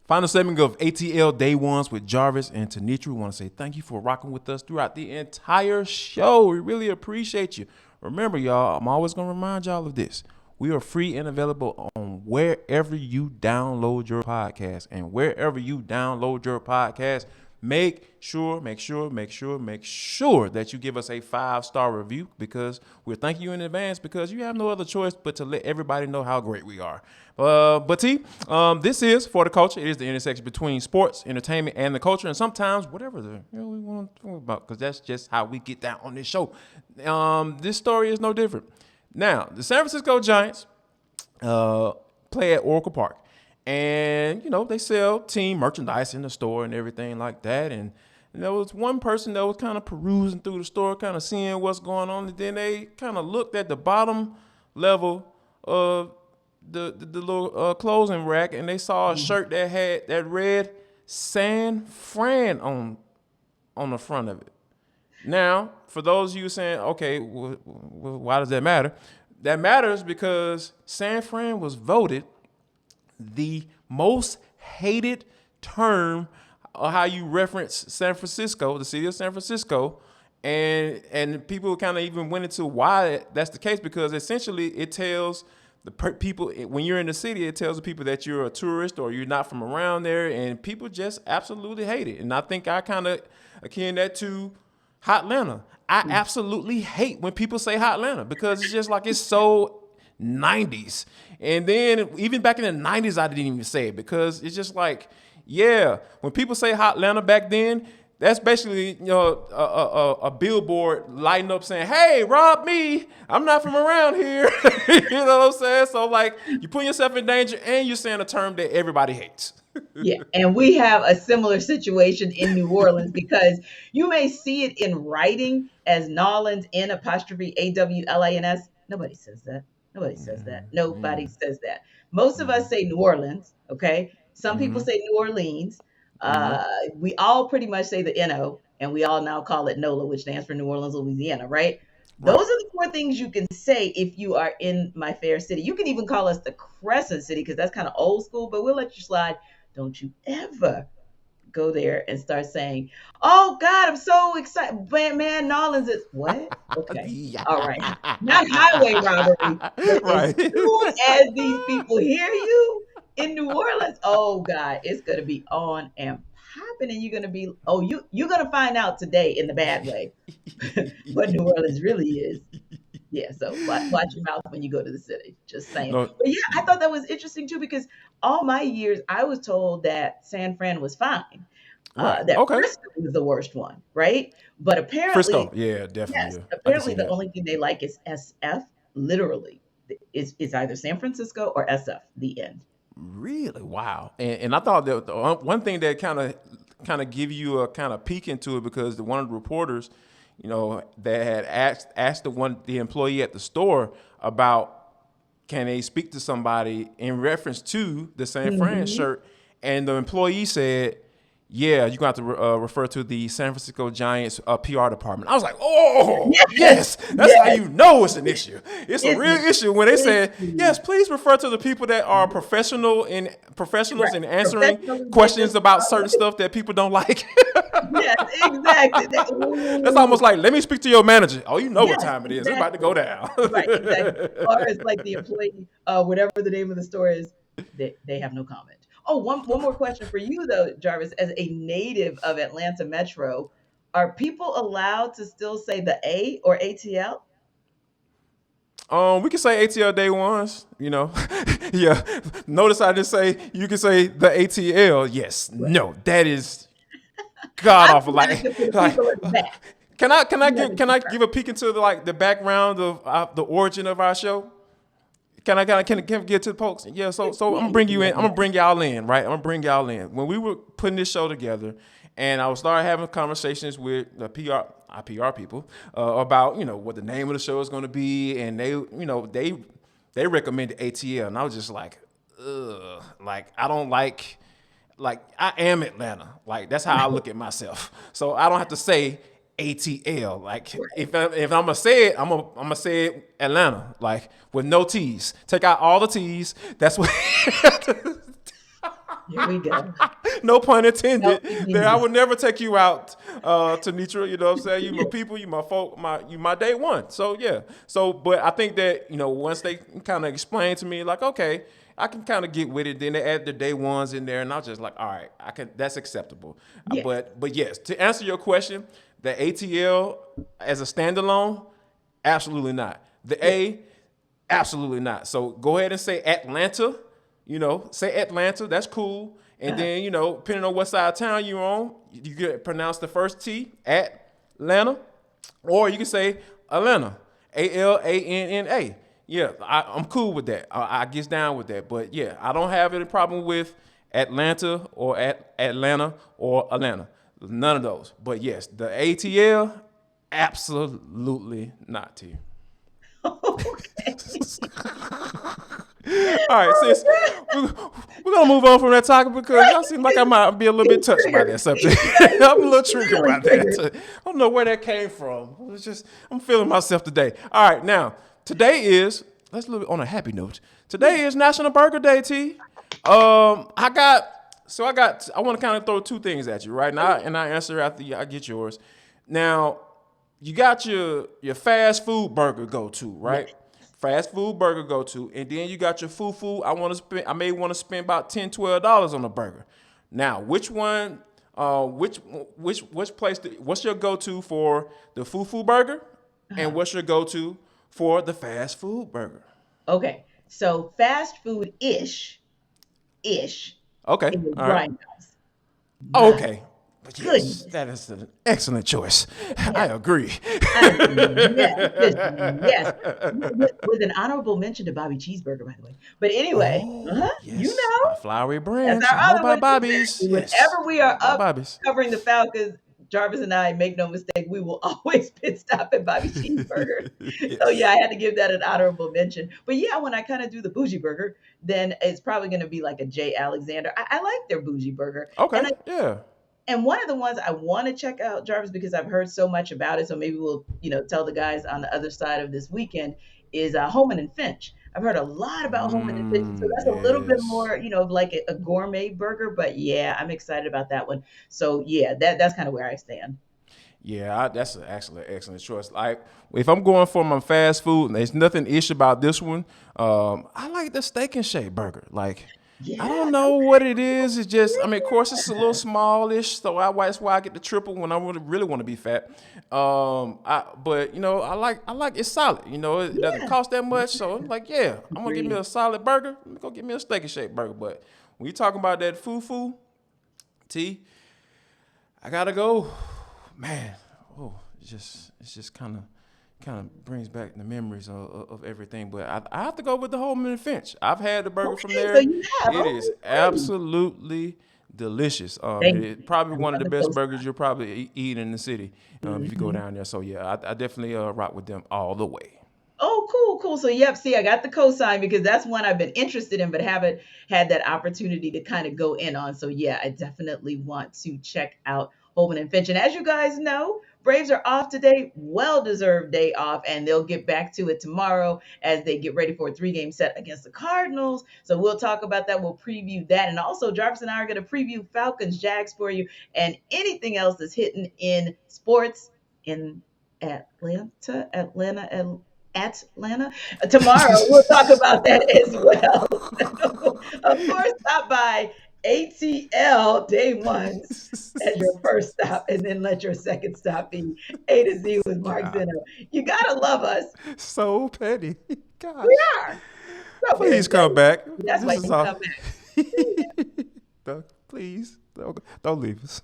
Final segment of ATL Day Ones with Jarvis and Tenitra. We want to say thank you for rocking with us throughout the entire show. We really appreciate you. Remember, y'all, I'm always going to remind y'all of this. We are free and available on wherever you download your podcast. And wherever you download your podcast, make sure that you give us a 5-star review, because we're thanking you in advance, because you have no other choice but to let everybody know how great we are. But this is For the Culture. It is the intersection between sports, entertainment, and the culture, and sometimes whatever we want to talk about, because that's just how we get down on this show. This story is no different. Now, the San Francisco Giants play at Oracle Park. And, they sell team merchandise in the store and everything like that. And there was one person that was kind of perusing through the store, kind of seeing what's going on. And then they kind of looked at the bottom level of the little clothing rack, and they saw a shirt that had that red San Fran on the front of it. Now, for those of you saying, okay, why does that matter? That matters because San Fran was voted the most hated term, how you reference San Francisco, the city of San Francisco, and people kind of even went into why that's the case, because essentially it tells the people, when you're in the city, it tells the people that you're a tourist or you're not from around there, and people just absolutely hate it. And I think I kind of akin that to Hotlanta. I absolutely hate when people say Hotlanta, because it's just like it's so 90s. And then even back in the 90s, I didn't even say it, because it's just like, yeah, when people say Hotlanta back then, that's basically a billboard lighting up saying, hey, rob me, I'm not from around here. You know what I'm saying? So like, you put yourself in danger, and you're saying a term that everybody hates. Yeah, and we have a similar situation in New Orleans, because you may see it in writing as Nolans, N apostrophe AWLANS. Nobody says that. Nobody says that. Nobody says that. Most of us say New Orleans, okay? Some people say New Orleans. We all pretty much say the NO, and we all now call it NOLA, which stands for New Orleans, Louisiana, right? Those Right. are the four things you can say if you are in my fair city. You can even call us the Crescent City, because that's kind of old school, but we'll let you slide. Don't you ever go there and start saying, "Oh God, I'm so excited, man, Nolans is what?" Okay, Yeah. all right, not highway robbery, but as Right. soon as these people hear you in New Orleans, oh God, it's gonna be on and popping, and you're gonna be, oh, you're gonna find out today in the bad way what New Orleans really is. Yeah, so watch your mouth when you go to the city. Just saying. No. But yeah, I thought that was interesting too, because all my years I was told that San Fran was fine, Right. that Okay. Frisco was the worst one, right? But Frisco. apparently, Yeah, definitely. yes, Yeah. I can apparently see the that. only thing they like is SF. Literally, is either San Francisco or SF. The end. Really? Wow. And I thought that the one thing that kind of give you a kind of peek into it, because one of the reporters, that had asked the employee at the store about, can they speak to somebody in reference to the San Fran Mhm. shirt, and the employee said, yeah, you're going to have to refer to the San Francisco Giants PR department. I was like, oh, Yes, yes, that's how yes, you know it's an issue. It's a it's real an issue when they said, issue. yes, please refer to the people that are Right. professionals in answering Professionally, they questions just about certain stuff that people don't like. yes, exactly. That's Ooh. almost like, let me speak to your manager. Oh, you know what Yes, time it is. It's about to exactly. go down. Right, exactly. Or it's like the employee, whatever the name of the store is, they have no comment. Oh, one more question for you though, Jarvis. As a native of Atlanta Metro, are people allowed to still say the A or ATL? We can say ATL day ones, yeah. Notice I didn't say you can say the ATL. Yes. Right. No, that is god I'm awful. just asking for the Like people in the back. You have to can I confirm. give a peek into the background of the origin of our show? Can I get to the folks? Yeah, so I'm Yeah, gonna you bring can you in. let I'm them gonna bring y'all in, right? I'm gonna bring y'all in. When we were putting this show together, and I was started having conversations with the our PR people, about what the name of the show is gonna be, and they recommended ATL, and I was just like, ugh, like I don't like I am Atlanta. Like that's how I look at myself. So I don't have to say ATL. Like if I'm gonna say it, I'm gonna say it Atlanta. Like with no T's. Take out all the T's. That's what. Here we go. No pun No, intended. There, I indeed. would never take you out, Tenitra. You know what I'm saying? You my people, you my folk, you my day one. So yeah. So, but I think that once they kind of explain to me, like, okay, I can kind of get with it. Then they add the day ones in there, and I was just like, all right, I can. That's acceptable. Yeah. But yes, to answer your question, the ATL as a standalone, absolutely not. The Yeah. A, absolutely not. So go ahead and say Atlanta. Say Atlanta. That's cool. And Uh-huh. then, depending on what side of town you're on, you can pronounce the first T at Atlanta, or you can say Atlanta, Alannna. Yeah, I'm cool with that. I get down with that. But yeah, I don't have any problem with Atlanta or Atlanta or Atlanta. None of those. But yes, the ATL, absolutely not, T. Okay. All right, sis, we're gonna move on from that topic because I seem like I might be a little bit touched by that subject. I'm a little triggered Really by triggered. that. I don't know where that came from. It's just I'm feeling myself today. All right, now today is let's look on a happy note. Today is National Burger Day, T. I want to kind of throw two things at you right now, and I answer after I get yours. Now, you got your fast food burger go to, right? Yes. Fast food burger go to, and then you got your fufu. I may want to spend about $10, $12 on a burger. Now, which one? Which place? What's your go to for the fufu burger, and Uh-huh. what's your go to for the fast food burger? Okay. So fast food ish Okay, is all right. grindhouse. Oh, My okay. But yes, goodness. that is an excellent choice. I Yes. agree. Yes. Just yes. With an honorable mention to Bobby Cheeseburger, by the way. But anyway, Oh, you yes. know. My flowery That's branch. I our know other one. about Bobby's. Exactly. Yes. Whenever we I know are about up Bobby's. covering the Falcons, Jarvis and I make no mistake, we will always pit stop at Bobby Cheeseburger. So yeah, Yes. I had to give that an honorable mention. But yeah, when I kind of do the bougie burger, then it's probably going to be like a J. Alexander. I like their bougie burger, and Okay. Yeah. one of the ones I want to check out, Jarvis, because I've heard so much about it. So maybe we'll, tell the guys on the other side of this weekend is Holman and Finch. I've heard a lot about Holman and Finch, so that's a little bit Yes. more, of like a gourmet burger. But yeah, I'm excited about that one. So yeah, that's kind of where I stand. Yeah, that's an excellent choice. Like, if I'm going for my fast food, and there's nothing ish about this one. I like the Steak and Shake burger. Like, I Yeah, don't know what it is. It's just, I mean, of course, it's a little smallish, so that's why I get the triple when I really want to be fat. But I like it's solid. It doesn't yeah, cost that much, so I'm yeah. like, yeah, I'm gonna get me Agreed. a solid burger. Let me go get me a Steak and Shake burger. But when you talking about that fufu, T, I gotta go, man. Oh, it's just kind of brings back the memories of everything. But I have to go with the Holman and Finch. I've had the burger from Okay, so there. you have It is okay, great. absolutely delicious. Thank It's you. probably I one of love the the best toast. burgers you'll probably eat in the city if you go Mhm. down there. So yeah, I definitely rock with them all the way. Oh, cool, cool. So, yep, see, I got the cosign because that's one I've been interested in, but haven't had that opportunity to kind of go in on. So, yeah, I definitely want to check out Holman and Finch. And as you guys know, Braves are off today, well deserved day off, and they'll get back to it tomorrow as they get ready for a 3 game set against the Cardinals. So, we'll talk about that. We'll preview that. And also, Jarvis and I are going to preview Falcons, Jags for you and anything else that's hitting in sports in Atlanta. Tomorrow, we'll talk about that as well. So, of course, stop by ATL day ones as your first stop, and then let your second stop be A to Z with Mark God, Zeno. You gotta love us. so petty. We Gosh, are so very please come petty. back. That's This why is you all. come back. Please don't leave us.